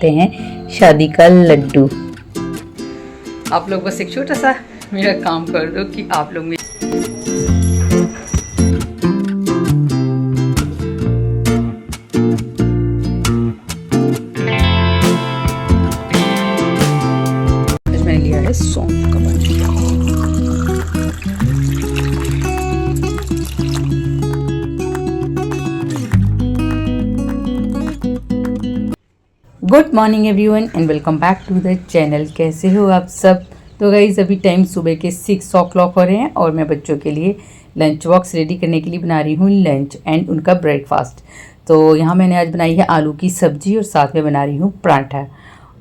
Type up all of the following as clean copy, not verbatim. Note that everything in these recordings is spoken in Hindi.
बनाते हैं शादी का लड्डू। आप लोग बस एक छोटा सा मेरा काम कर दो कि आप लोग मैंने लिया है सौंफ का good morning everyone and welcome back to the channel. कैसे हो आप सब? तो गाइस अभी टाइम सुबह के 6 o'clock हो रहे हैं और मैं बच्चों के लिए लंच बॉक्स रेडी करने के लिए बना रही हूँ लंच एंड उनका ब्रेकफास्ट। तो यहाँ मैंने आज बनाई है आलू की सब्जी और साथ में बना रही हूँ पराठा।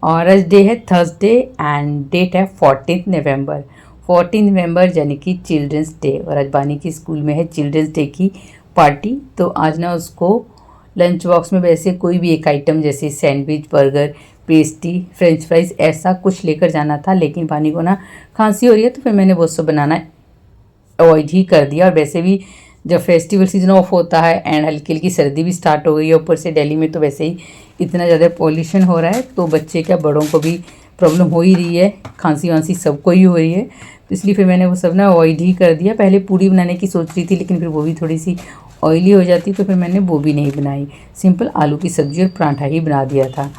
और आज डे है थर्सडे एंड डेट है 14 नवंबर। 14 नवंबर यानी कि चिल्ड्रंस डे और आज बानी की स्कूल में है चिल्ड्रंस डे की पार्टी। तो आज ना उसको लंच बॉक्स में वैसे कोई भी एक आइटम जैसे sandwich, burger, pastry, French fries ऐसा कुछ लेकर जाना था, लेकिन पानी को ना खांसी हो रही है तो फिर मैंने वो सब बनाना अवॉइड ही कर दिया। और वैसे भी जब फेस्टिवल सीजन ऑफ होता है एंड हल्की हल्की सर्दी भी स्टार्ट हो गई है, ऊपर से दिल्ली में तो वैसे ही इतना ज़्यादा पॉल्यूशन हो रहा है तो बच्चे क्या बड़ों को भी प्रॉब्लम हो ही रही है, खांसी वांसी सबको ही हो रही है। तो इसलिए फिर मैंने वो सब ना अवॉइड ही कर दिया। पहले पूड़ी बनाने की सोच रही थी लेकिन फिर वो भी थोड़ी सी ऑयली हो जाती तो फिर मैंने वो भी नहीं बनाई, सिंपल आलू की सब्ज़ी और पराठा ही बना दिया था।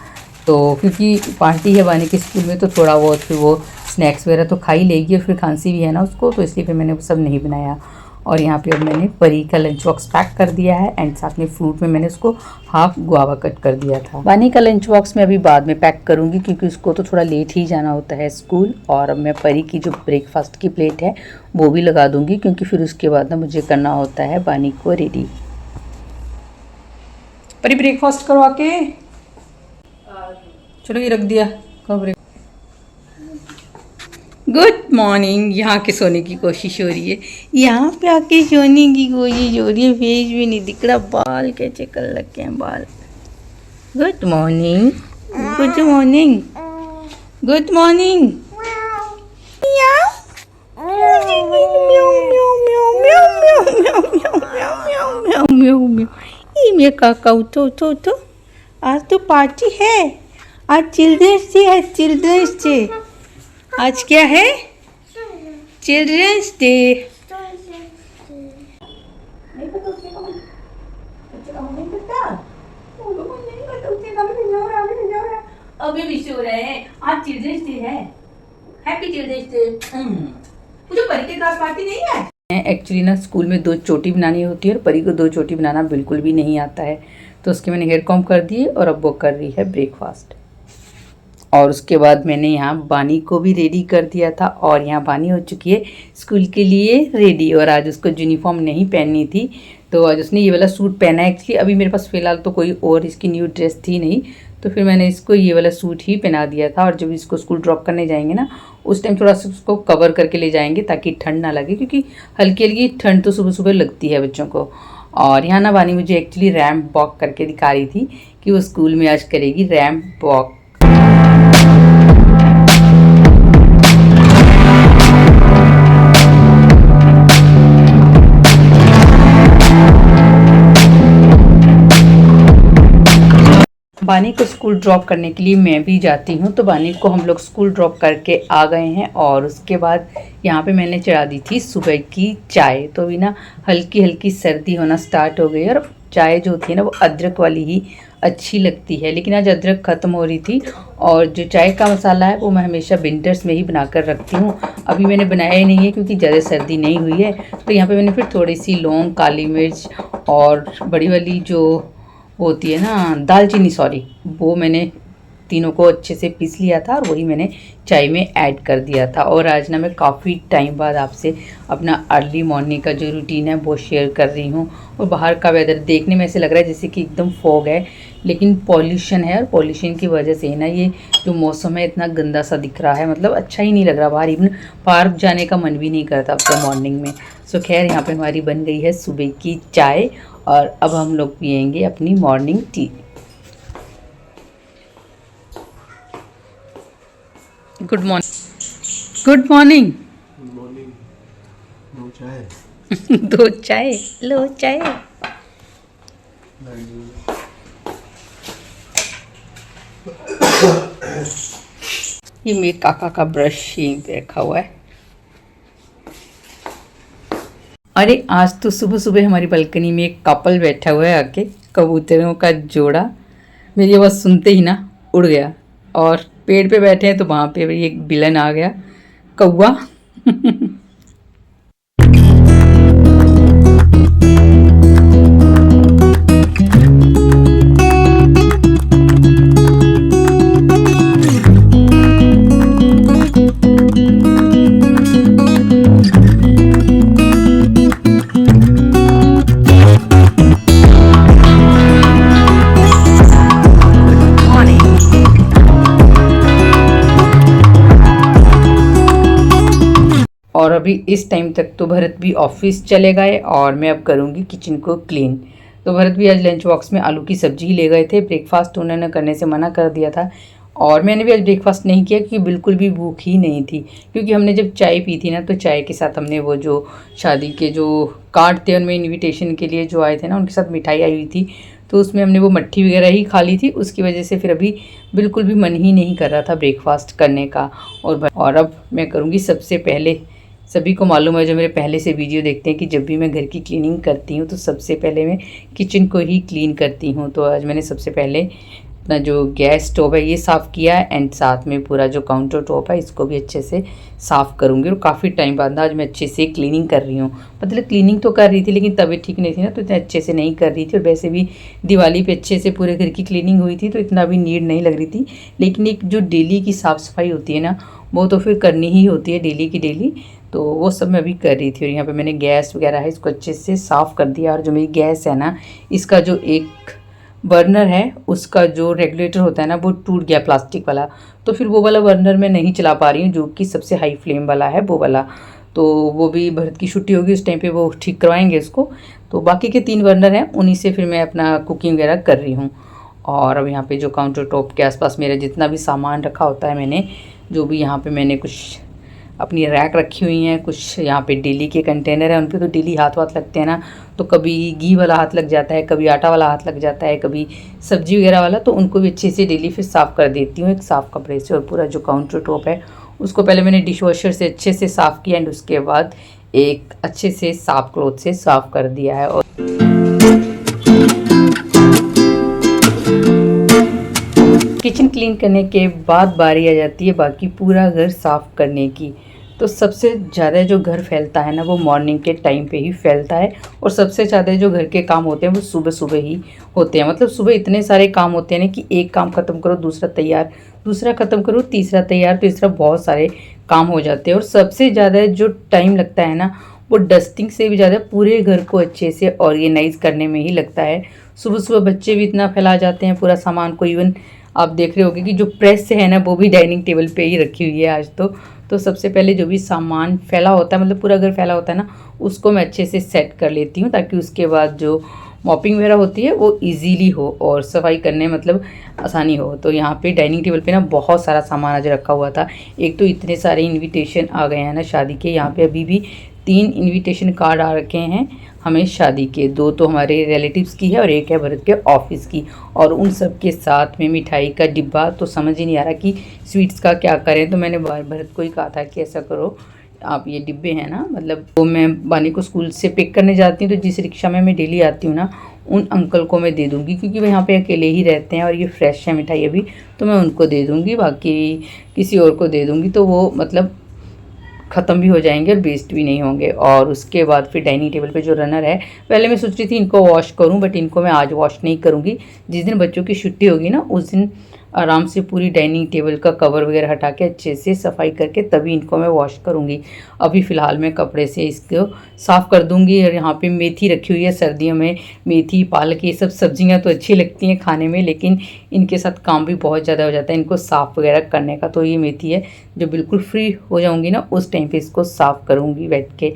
तो क्योंकि पार्टी है बानी के स्कूल में तो थोड़ा बहुत फिर वो स्नैक्स वगैरह तो खा ही लेगी और फिर खांसी भी है ना उसको, तो इसलिए फिर मैंने वो सब नहीं बनाया। और यहाँ पे अब मैंने परी का लंच बॉक्स पैक कर दिया है एंड साथ में फ्रूट में मैंने उसको हाफ गुआवा कट कर दिया था। बानी का लंच बॉक्स मैं अभी बाद में पैक करूँगी क्योंकि उसको तो थोड़ा लेट ही जाना होता है स्कूल। और अब मैं परी की जो ब्रेकफास्ट की प्लेट है वो भी लगा दूँगी क्योंकि फिर उसके बाद ना मुझे करना होता है बानी को रेडी। परी ब्रेकफास्ट करवा के चलो ये रख दिया। कब गुड मॉर्निंग। यहाँ के सोने की कोशिश हो रही है, यहाँ पे आके सोने की कोशिश हो रही है। फेस भी नहीं दिख रहा, बाल कैसे कर रखे हैं बाल। Good morning, good morning, good morning. मेरा काका उठो उठो उठो, आज तो पार्टी है, आज चिल्ड्रंस डे है। चिल्ड्रंस डे आज क्या है? Children's day. अभी भी सो रहे हैं, आज चिल्ड्रंस डे है। Happy children's day. मुझे परी के क्लास पार्टी नहीं है। एक्चुअली ना स्कूल में 2 चोटी बनानी होती है और परी को 2 चोटी बनाना बिल्कुल भी नहीं आता है, तो उसके मैंने हेयर कॉम्ब कर दिए और अब वो कर रही है ब्रेकफास्ट। और उसके बाद मैंने यहाँ बानी को भी रेडी कर दिया था और यहाँ बानी हो चुकी है स्कूल के लिए रेडी। और आज उसको यूनिफॉर्म नहीं पहननी थी तो आज उसने ये वाला सूट पहना है। एक्चुअली अभी मेरे पास फ़िलहाल तो कोई और इसकी न्यू ड्रेस थी नहीं, तो फिर मैंने इसको ये वाला सूट ही पहना दिया था। और जब इसको स्कूल ड्रॉप करने जाएंगे ना उस टाइम थोड़ा सा उसको कवर करके ले जाएंगे ताकि ठंड ना लगे, क्योंकि हल्की हल्की ठंड तो सुबह सुबह लगती है बच्चों को। और यहाँ ना बानी मुझे एक्चुअली रैम्प वॉक करके दिखा रही थी कि वो स्कूल में आज करेगी रैम्प वॉक। बानी को स्कूल ड्रॉप करने के लिए मैं भी जाती हूँ, तो बानी को हम लोग स्कूल ड्रॉप करके आ गए हैं। और उसके बाद यहाँ पे मैंने चढ़ा दी थी सुबह की चाय। तो अभी ना हल्की हल्की सर्दी होना स्टार्ट हो गई और चाय जो होती है ना वो अदरक वाली ही अच्छी लगती है, लेकिन आज अदरक ख़त्म हो रही थी। और जो चाय का मसाला है वो मैं हमेशा विंटर्स में ही बना कर रखती हूँ, अभी मैंने बनाया ही नहीं है क्योंकि ज़्यादा सर्दी नहीं हुई है। तो यहाँ पर मैंने फिर थोड़ी सी लौंग, काली मिर्च और बड़ी वाली जो होती है ना दालचीनी, सॉरी, वो मैंने तीनों को अच्छे से पीस लिया था और वही मैंने चाय में ऐड कर दिया था। और आज ना मैं काफ़ी टाइम बाद आपसे अपना अर्ली मॉर्निंग का जो रूटीन है वो शेयर कर रही हूँ। और बाहर का वेदर देखने में ऐसे लग रहा है जैसे कि एकदम फॉग है, लेकिन पॉल्यूशन है और पॉल्यूशन की वजह से ना ये जो मौसम है इतना गंदा सा दिख रहा है, मतलब अच्छा ही नहीं लग रहा बाहर। इवन पार्क जाने का मन भी नहीं करता अब तो मॉर्निंग में। सो खैर यहाँ पे हमारी बन गई है सुबह की चाय और अब हम लोग पियेंगे अपनी morning tea. Good morning. Good morning. दो चाय। दो चाय लो चाय। ये मेरे काका का ब्रश यहीं पे रखा हुआ है। अरे आज तो सुबह सुबह हमारी बालकनी में एक कपल बैठा हुआ है आके, कबूतरों का जोड़ा। मेरी आवाज़ सुनते ही ना उड़ गया, और पेड़ पे बैठे हैं तो वहाँ पे भी एक बिलन आ गया, कौवा। और अभी इस टाइम तक तो भरत भी ऑफिस चले गए और मैं अब करूँगी किचन को क्लीन। तो भरत भी आज लंच बॉक्स में आलू की सब्जी ले गए थे। ब्रेकफास्ट उन्होंने करने से मना कर दिया था, और मैंने भी आज ब्रेकफास्ट नहीं किया क्योंकि बिल्कुल भी भूख ही नहीं थी। क्योंकि हमने जब चाय पी थी ना, तो चाय के साथ हमने वो जो शादी के जो कार्ड थे उनमें इन्विटेशन के लिए जो आए थे ना, उनके साथ मिठाई आई हुई थी, तो उसमें हमने वो मट्ठी वगैरह ही खा ली थी। उसकी वजह से फिर अभी बिल्कुल भी मन ही नहीं कर रहा था ब्रेकफास्ट करने का। और अब मैं करूँगी सबसे पहले, सभी को मालूम है जो मेरे पहले से वीडियो देखते हैं कि जब भी मैं घर की क्लीनिंग करती हूँ तो सबसे पहले मैं किचन को ही क्लीन करती हूँ। तो आज मैंने सबसे पहले अपना जो गैस स्टोव है ये साफ़ किया है, एंड साथ में पूरा जो काउंटर टॉप है इसको भी अच्छे से साफ़ करूँगी। और काफ़ी टाइम बाद आज मैं अच्छे से क्लीनिंग कर रही हूँ। मतलब क्लीनिंग तो कर रही थी लेकिन तबीयत ठीक नहीं थी ना, तो इतने अच्छे से नहीं कर रही थी। और वैसे भी दिवाली पे अच्छे से पूरे घर की क्लीनिंग हुई थी तो इतना भी नीड नहीं लग रही थी। लेकिन एक जो डेली की साफ़ सफाई होती है ना, वो तो फिर करनी ही होती है डेली की डेली। तो वो सब मैं अभी कर रही थी। और यहाँ पे मैंने गैस वगैरह है इसको अच्छे से साफ़ कर दिया। और जो मेरी गैस है ना, इसका जो एक बर्नर है उसका जो रेगुलेटर होता है ना, वो टूट गया प्लास्टिक वाला। तो फिर वो वाला बर्नर मैं नहीं चला पा रही हूँ, जो कि सबसे हाई फ्लेम वाला है वो वाला। तो वो भी भरत की छुट्टी होगी उस टाइम पे वो ठीक करवाएंगे उसको। तो बाकी के 3 बर्नर हैं, उन्हीं से फिर मैं अपना कुकिंग वगैरह कर रही हूँ। और अब यहाँ पे जो काउंटर टॉप के आसपास मेरा जितना भी सामान रखा होता है, मैंने जो भी यहाँ पे मैंने कुछ अपनी रैक रखी हुई हैं, कुछ यहाँ पे डेली के कंटेनर हैं, उन पे तो डेली हाथ लगते हैं ना। तो कभी घी वाला हाथ लग जाता है, कभी आटा वाला हाथ लग जाता है, कभी सब्जी वगैरह वाला। तो उनको भी अच्छे से डेली फिर साफ़ कर देती हूँ एक साफ़ कपड़े से। और पूरा जो काउंटर टॉप है उसको पहले मैंने डिश वॉशर से अच्छे से साफ़ किया, एंड उसके बाद एक अच्छे से साफ़ क्लॉथ से साफ़ कर दिया है। और किचन क्लीन करने के बाद बारी आ जाती है बाकी पूरा घर साफ़ करने की। तो सबसे ज़्यादा जो घर फैलता है ना, वो मॉर्निंग के टाइम पे ही फैलता है। और सबसे ज़्यादा जो घर के काम होते हैं वो सुबह सुबह ही होते हैं। मतलब सुबह इतने सारे काम होते हैं ना कि एक काम ख़त्म करो दूसरा तैयार, दूसरा ख़त्म करो तीसरा तैयार, तो इस तरह बहुत सारे काम हो जाते हैं। और सबसे ज़्यादा जो टाइम लगता है ना, वो डस्टिंग से भी ज़्यादा पूरे घर को अच्छे से ऑर्गेनाइज़ करने में ही लगता है। सुबह सुबह बच्चे भी इतना फैला जाते हैं पूरा सामान को। इवन आप देख रहे होंगे कि जो प्रेस है ना, वो भी डाइनिंग टेबल पे ही रखी हुई है आज तो सबसे पहले जो भी सामान फैला होता है, मतलब पूरा घर फैला होता है ना, उसको मैं अच्छे से सेट कर लेती हूँ, ताकि उसके बाद जो मॉपिंग वगैरह होती है वो इजीली हो और सफाई करने मतलब आसानी हो। तो यहाँ पे डाइनिंग टेबल पे ना बहुत सारा सामान आज रखा हुआ था। एक तो इतने सारे इनविटेशन आ गए हैं ना शादी के। यहाँ पे अभी भी 3 इनविटेशन कार्ड आ रखे हैं हमें शादी के। 2 तो हमारे रिलेटिव्स की है और एक है भरत के ऑफिस की। और उन सब के साथ में मिठाई का डिब्बा। तो समझ ही नहीं आ रहा कि स्वीट्स का क्या करें। तो मैंने भरत को ही कहा था कि ऐसा करो, आप ये डिब्बे हैं ना, मतलब वो मैं बानी को स्कूल से पिक करने जाती हूँ तो जिस रिक्शा में मैं डेली आती हूँ ना, उन अंकल को मैं दे दूँगी, क्योंकि वो यहाँ पे अकेले ही रहते हैं और ये फ्रेश है मिठाई अभी, तो मैं उनको दे दूँगी। बाकी किसी और को दे दूँगी तो वो मतलब ख़त्म भी हो जाएंगे और वेस्ट भी नहीं होंगे। और उसके बाद फिर डाइनिंग टेबल पे जो रनर है, पहले मैं सोच रही थी इनको वॉश करूं, बट इनको मैं आज वॉश नहीं करूंगी। जिस दिन बच्चों की छुट्टी होगी ना, उस दिन आराम से पूरी डाइनिंग टेबल का कवर वगैरह हटा के अच्छे से सफाई करके तभी इनको मैं वॉश करूंगी। अभी फ़िलहाल मैं कपड़े से इसको साफ़ कर दूंगी। और यहाँ पे मेथी रखी हुई है, सर्दियों में मेथी पालक ये सब सब्जियाँ तो अच्छी लगती हैं खाने में, लेकिन इनके साथ काम भी बहुत ज़्यादा हो जाता है इनको साफ़ वगैरह करने का। तो ये मेथी है जो बिल्कुल फ्री हो जाऊँगी ना, उस टाइम पर इसको साफ़ करूँगी बैठ के।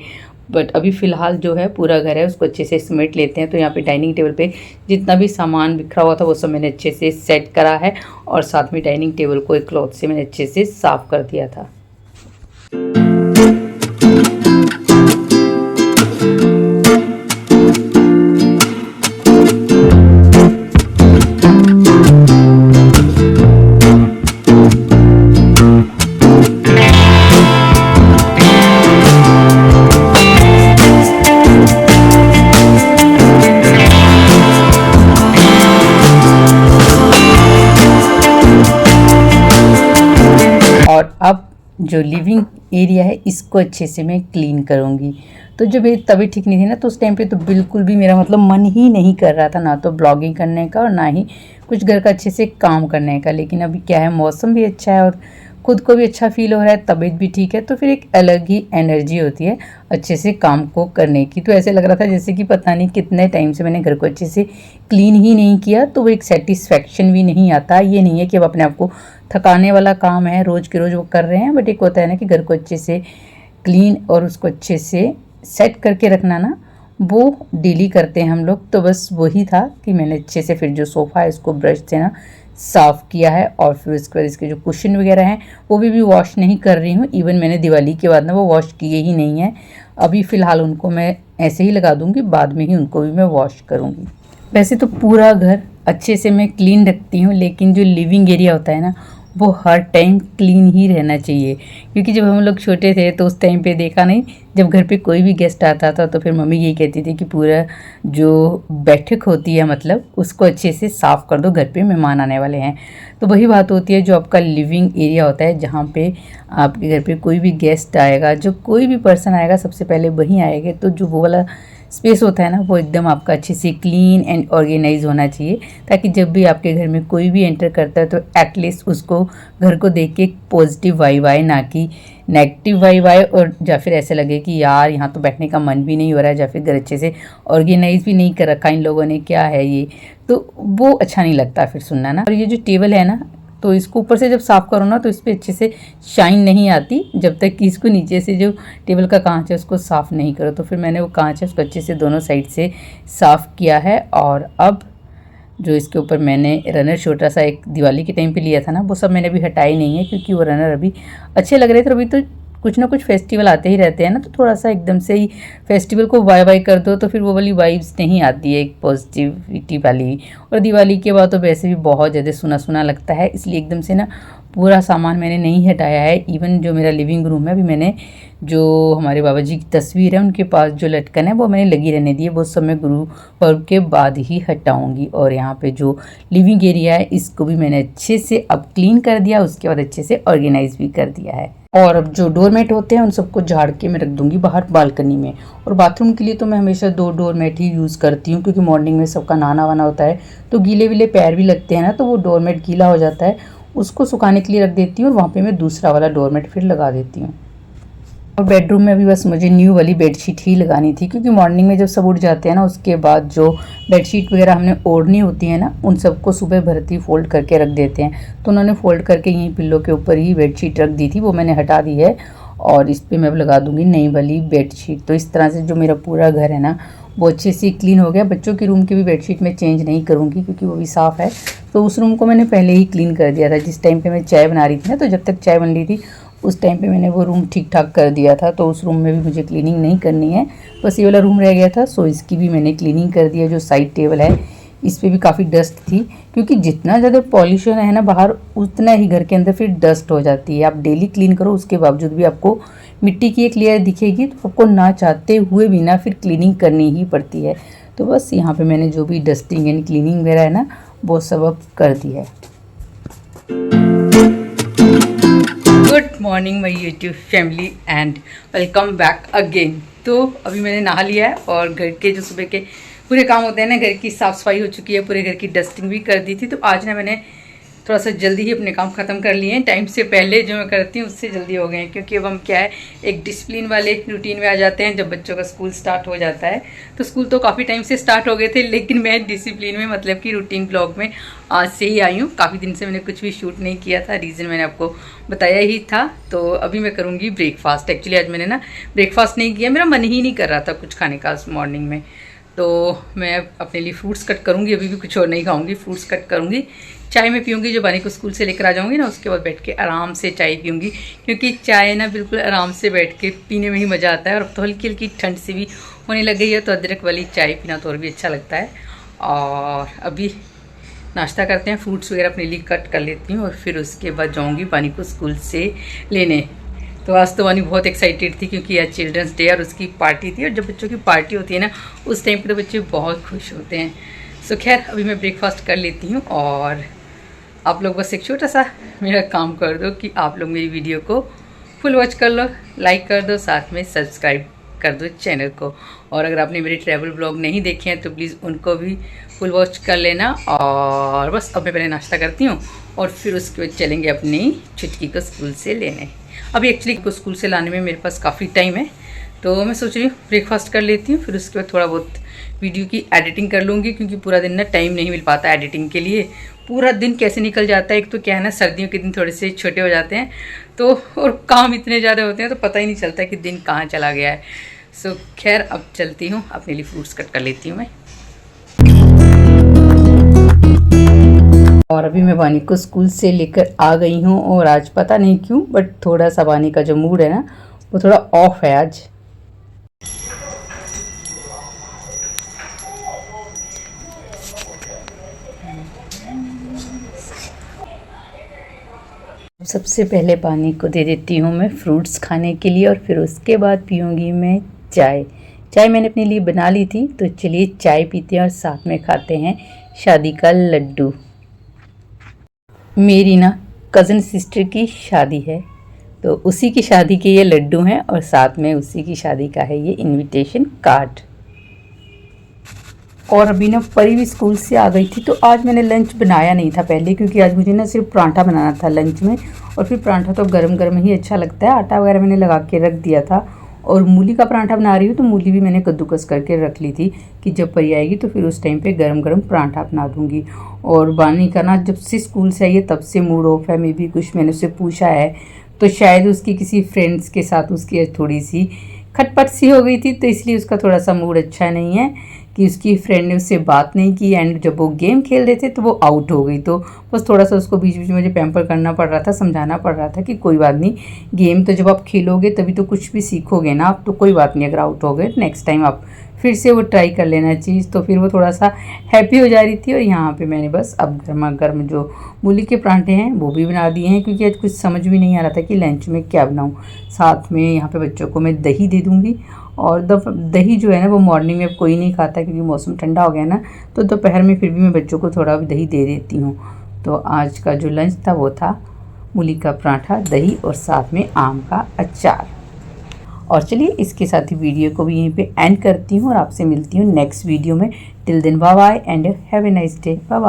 बट अभी फ़िलहाल जो है पूरा घर है उसको अच्छे से समेट लेते हैं। तो यहाँ पे डाइनिंग टेबल पे जितना भी सामान बिखरा हुआ था वो सब मैंने अच्छे से सेट करा है, और साथ में डाइनिंग टेबल को एक क्लॉथ से मैंने अच्छे से साफ़ कर दिया था। और अब जो लिविंग एरिया है इसको अच्छे से मैं क्लीन करूँगी। तो जब मेरी तबीयत ठीक नहीं थी ना, तो उस टाइम पे तो बिल्कुल भी मेरा मतलब मन ही नहीं कर रहा था, ना तो ब्लॉगिंग करने का और ना ही कुछ घर का अच्छे से काम करने का। लेकिन अभी क्या है, मौसम भी अच्छा है और खुद को भी अच्छा फील हो रहा है, तबीयत भी ठीक है, तो फिर एक अलग ही एनर्जी होती है अच्छे से काम को करने की। तो ऐसे लग रहा था जैसे कि पता नहीं कितने टाइम से मैंने घर को अच्छे से क्लीन ही नहीं किया, तो वो एक सेटिस्फेक्शन भी नहीं आता। ये नहीं है कि अब अपने आप को थकाने वाला काम है, रोज़ के रोज़ वो कर रहे हैं, बट एक होता है ना कि घर को अच्छे से क्लीन और उसको अच्छे से सेट करके रखना ना, वो डेली करते हैं हम लोग। तो बस वही था कि मैंने अच्छे से फिर जो सोफ़ा है उसको ब्रश से ना साफ़ किया है, और फिर उसके बाद इसके जो कुशन वगैरह हैं वो भी वॉश नहीं कर रही हूँ। इवन मैंने दिवाली के बाद ना वो वॉश किए ही नहीं है। अभी फ़िलहाल उनको मैं ऐसे ही लगा दूँगी, बाद में ही उनको भी मैं वॉश करूँगी। वैसे तो पूरा घर अच्छे से मैं क्लीन रखती हूँ, लेकिन जो लिविंग एरिया होता है ना, वो हर टाइम क्लीन ही रहना चाहिए। क्योंकि जब हम लोग छोटे थे तो उस टाइम पे देखा नहीं, जब घर पे कोई भी गेस्ट आता था तो फिर मम्मी यही कहती थी कि पूरा जो बैठक होती है मतलब उसको अच्छे से साफ़ कर दो, घर पे मेहमान आने वाले हैं। तो वही बात होती है, जो आपका लिविंग एरिया होता है, जहाँ पे आपके घर पे कोई भी गेस्ट आएगा, जो कोई भी पर्सन आएगा, सबसे पहले वहीं आएंगे, तो जो वो वाला स्पेस होता है ना, वो एकदम आपका अच्छे से क्लीन एंड ऑर्गेनाइज होना चाहिए, ताकि जब भी आपके घर में कोई भी एंटर करता है तो एटलीस्ट उसको घर को देख के एक पॉजिटिव वाइब आए, ना कि नेगेटिव वाइब आए, और या फिर ऐसे लगे कि यार यहाँ तो बैठने का मन भी नहीं हो रहा है, या फिर घर अच्छे से ऑर्गेनाइज भी नहीं कर रखा इन लोगों ने, क्या है ये। तो वो अच्छा नहीं लगता फिर सुनना ना। और ये जो टेबल है ना, तो इसको ऊपर से जब साफ़ करो ना तो इस पर अच्छे से शाइन नहीं आती, जब तक कि इसको नीचे से जो टेबल का कांच है उसको साफ़ नहीं करो। तो फिर मैंने वो कांच है उसको अच्छे से दोनों साइड से साफ़ किया है। और अब जो इसके ऊपर मैंने रनर छोटा सा एक दिवाली के टाइम पे लिया था ना, वो सब मैंने अभी हटाई नहीं है, क्योंकि वो रनर अभी अच्छे लग रहे थे। अभी तो कुछ ना कुछ फेस्टिवल आते ही रहते हैं ना, तो थोड़ा सा एकदम से ही फेस्टिवल को बाय बाय कर दो तो फिर वो वाली वाइब्स नहीं आती है, एक पॉजिटिविटी वाली। और दिवाली के बाद तो वैसे भी बहुत ज़्यादा सुना सुना लगता है, इसलिए एकदम से ना पूरा सामान मैंने नहीं हटाया है। इवन जो मेरा लिविंग रूम है, अभी मैंने जो हमारे बाबा जी की तस्वीर है उनके पास जो लटकन है वो मैंने लगी रहने दी है, वो सब मैं गुरु पर्व के बाद ही हटाऊंगी। और यहाँ पे जो लिविंग एरिया है इसको भी मैंने अच्छे से अब क्लीन कर दिया, उसके बाद अच्छे से ऑर्गेनाइज भी कर दिया है। और अब जो डोरमेट होते हैं उन सबको झाड़ के मैं रख दूंगी बाहर बालकनी में। और बाथरूम के लिए तो मैं हमेशा 2 डोरमेट ही यूज़ करती हूँ, क्योंकि मॉर्निंग में सबका नहाना वाना होता है तो गीले विले पैर भी लगते हैं ना, तो वो डोरमेट गीला हो जाता है, उसको सुखाने के लिए रख देती हूँ और वहाँ पे मैं दूसरा वाला डोरमेट फिर लगा देती हूँ। और बेडरूम में भी बस मुझे न्यू वाली बेडशीट ही लगानी थी, क्योंकि मॉर्निंग में जब सब उठ जाते हैं ना, उसके बाद जो बेडशीट वगैरह हमने ओढ़नी होती है ना, उन सबको सुबह भरती फोल्ड करके रख देते हैं। तो उन्होंने फोल्ड करके यहीं पिल्लो के ऊपर ही बेडशीट रख दी थी, वो मैंने हटा दी है और इस पर मैं अब लगा दूँगी नई वाली बेडशीट। तो इस तरह से जो मेरा पूरा घर है ना वो अच्छे से क्लीन हो गया। बच्चों के रूम की भी बेडशीट मैं चेंज नहीं करूँगी, क्योंकि वो भी साफ़ है। तो उस रूम को मैंने पहले ही क्लीन कर दिया था, जिस टाइम पे मैं चाय बना रही थी ना, तो जब तक चाय बन रही थी उस टाइम पे मैंने वो रूम ठीक ठाक कर दिया था। तो उस रूम में भी मुझे क्लीनिंग नहीं करनी है, बस ये वाला रूम रह गया था, सो इसकी भी मैंने क्लीनिंग कर दिया। जो साइड टेबल है इस पर भी काफ़ी डस्ट थी, क्योंकि जितना ज़्यादा पॉल्यूशन है ना बाहर, उतना ही घर के अंदर फिर डस्ट हो जाती है। आप डेली क्लीन करो उसके बावजूद भी आपको मिट्टी की एक लेयर दिखेगी, तो आपको ना चाहते हुए भी ना फिर क्लीनिंग करनी ही पड़ती है। तो बस यहाँ पे मैंने जो भी डस्टिंग एंड क्लीनिंग वगैरह है ना वो सब अब कर दिया है। Good morning my YouTube family and welcome back again. तो अभी मैंने नहा लिया है और घर के जो सुबह के पूरे काम होते हैं ना, घर की साफ़ सफाई हो चुकी है, पूरे घर की डस्टिंग भी कर दी थी। तो आज ना मैंने थोड़ा सा जल्दी ही अपने काम ख़त्म कर लिए हैं, टाइम से पहले जो मैं करती हूँ उससे जल्दी हो गए हैं, क्योंकि अब हम क्या है एक डिसिप्लिन वाले रूटीन में आ जाते हैं। जब बच्चों का स्कूल स्टार्ट हो जाता है, तो स्कूल तो काफ़ी टाइम से स्टार्ट हो गए थे, लेकिन मैं डिसिप्लिन में मतलब कि रूटीन ब्लॉग में आज से ही आई हूँ। काफ़ी दिन से मैंने कुछ भी शूट नहीं किया था, रीज़न मैंने आपको बताया ही था। तो अभी मैं करूँगी ब्रेकफास्ट। एक्चुअली आज मैंने ना ब्रेकफास्ट नहीं किया, मेरा मन ही नहीं कर रहा था कुछ खाने का मॉर्निंग में। तो मैं अपने लिए फ्रूट्स कट करूँगी, अभी भी कुछ और नहीं खाऊंगी, फ्रूट्स कट करूँगी, चाय में पीऊँगी। जो बानी को स्कूल से लेकर आ जाऊँगी ना, उसके बाद बैठ के आराम से चाय पीऊँगी, क्योंकि चाय ना बिल्कुल आराम से बैठ के पीने में ही मज़ा आता है। और अब तो हल्की हल्की ठंड से भी होने लग गई है, तो अदरक वाली चाय पीना तो और भी अच्छा लगता है। और अभी नाश्ता करते हैं, फ्रूट्स वगैरह अपने लिए कट कर लेती हूँ, और फिर उसके बाद जाऊँगी बानी को स्कूल से लेने। तो आज तो वानी बहुत एक्साइटेड थी, क्योंकि आज चिल्ड्रंस डे और उसकी पार्टी थी, और जब बच्चों की पार्टी होती है ना उस टाइम पे तो बच्चे बहुत खुश होते हैं। सो खैर अभी मैं ब्रेकफास्ट कर लेती हूँ और आप लोग बस एक छोटा सा मेरा काम कर दो कि आप लोग मेरी वीडियो को फुल वॉच कर लो, लाइक कर दो, साथ में सब्सक्राइब कर दो चैनल को। और अगर आपने मेरे ट्रैवल ब्लॉग नहीं देखे हैं तो प्लीज़ उनको भी फुल वॉच कर लेना। और बस अब मैं पहले नाश्ता करती हूँ और फिर उसके बाद चलेंगे अपनी छुटकी को स्कूल से लेने। अभी एक्चुअली को स्कूल से लाने में मेरे पास काफ़ी टाइम है, तो मैं सोच रही हूँ ब्रेकफास्ट कर लेती हूँ, फिर उसके बाद थोड़ा बहुत वीडियो की एडिटिंग कर लूँगी, क्योंकि पूरा दिन ना टाइम नहीं मिल पाता एडिटिंग के लिए। पूरा दिन कैसे निकल जाता है, एक तो क्या है ना सर्दियों के दिन थोड़े से छोटे हो जाते हैं तो, और काम इतने ज़्यादा होते हैं तो पता ही नहीं चलता कि दिन कहाँ चला गया है। सो खैर अब चलती हूँ, अपने लिए फ्रूट्स कट कर लेती हूँ मैं। और अभी मैं वानी को स्कूल से लेकर आ गई हूँ, और आज पता नहीं क्यों बट थोड़ा सा वानी का जो मूड है ना वो थोड़ा ऑफ है आज। सबसे पहले पानी को दे देती हूँ मैं फ्रूट्स खाने के लिए, और फिर उसके बाद पीऊँगी मैं चाय। चाय मैंने अपने लिए बना ली थी, तो चलिए चाय पीते हैं और साथ में खाते हैं शादी का लड्डू। मेरी ना कज़न सिस्टर की शादी है, तो उसी की शादी के ये लड्डू हैं, और साथ में उसी की शादी का है ये इनविटेशन कार्ड। और अभी ना परी भी स्कूल से आ गई थी, तो आज मैंने लंच बनाया नहीं था पहले, क्योंकि आज मुझे ना सिर्फ परांठा बनाना था लंच में, और फिर परांठा तो गरम गरम ही अच्छा लगता है। आटा वगैरह मैंने लगा के रख दिया था, और मूली का परांठा बना रही हूँ तो मूली भी मैंने कद्दूकस करके रख ली थी कि जब परी आएगी तो फिर उस टाइम पे गरम गरम परांठा बना दूँगी। और वानी का ना जब से स्कूल से आई है तब से मूड ऑफ है। मे भी कुछ मैंने उससे पूछा है तो शायद उसकी किसी फ्रेंड्स के साथ उसकी थोड़ी सी खटपट सी हो गई थी, तो इसलिए उसका थोड़ा सा मूड अच्छा नहीं है कि उसकी फ्रेंड ने उससे बात नहीं की, एंड जब वो गेम खेल रहे थे तो वो आउट हो गई। तो बस थोड़ा सा उसको बीच बीच में मुझे पैम्पर करना पड़ रहा था, समझाना पड़ रहा था कि कोई बात नहीं, गेम तो जब आप खेलोगे तभी तो कुछ भी सीखोगे ना आप, तो कोई बात नहीं अगर आउट हो गए, नेक्स्ट टाइम आप फिर से वो ट्राई कर लेना चीज़। तो फिर वो थोड़ा सा हैप्पी हो जा रही थी। और यहाँ पे मैंने बस अब गर्मा गर्म जो मूली के परांठे हैं वो भी बना दिए हैं, क्योंकि आज कुछ समझ भी नहीं आ रहा था कि लंच में क्या बनाऊँ। साथ में यहाँ पे बच्चों को मैं दही दे दूँगी, और दही जो है ना वो मॉर्निंग में अब कोई नहीं खाता, क्योंकि मौसम ठंडा हो गया ना, तो दोपहर में फिर भी मैं बच्चों को थोड़ा दही दे देती हूँ। तो आज का जो लंच था वो था मूली का पराठा, दही और साथ में आम का अचार। और चलिए इसके साथ ही वीडियो को भी यहीं पे एंड करती हूँ, और आपसे मिलती हूँ नेक्स्ट वीडियो में। Till then bye bye and have a nice day. Bye bye.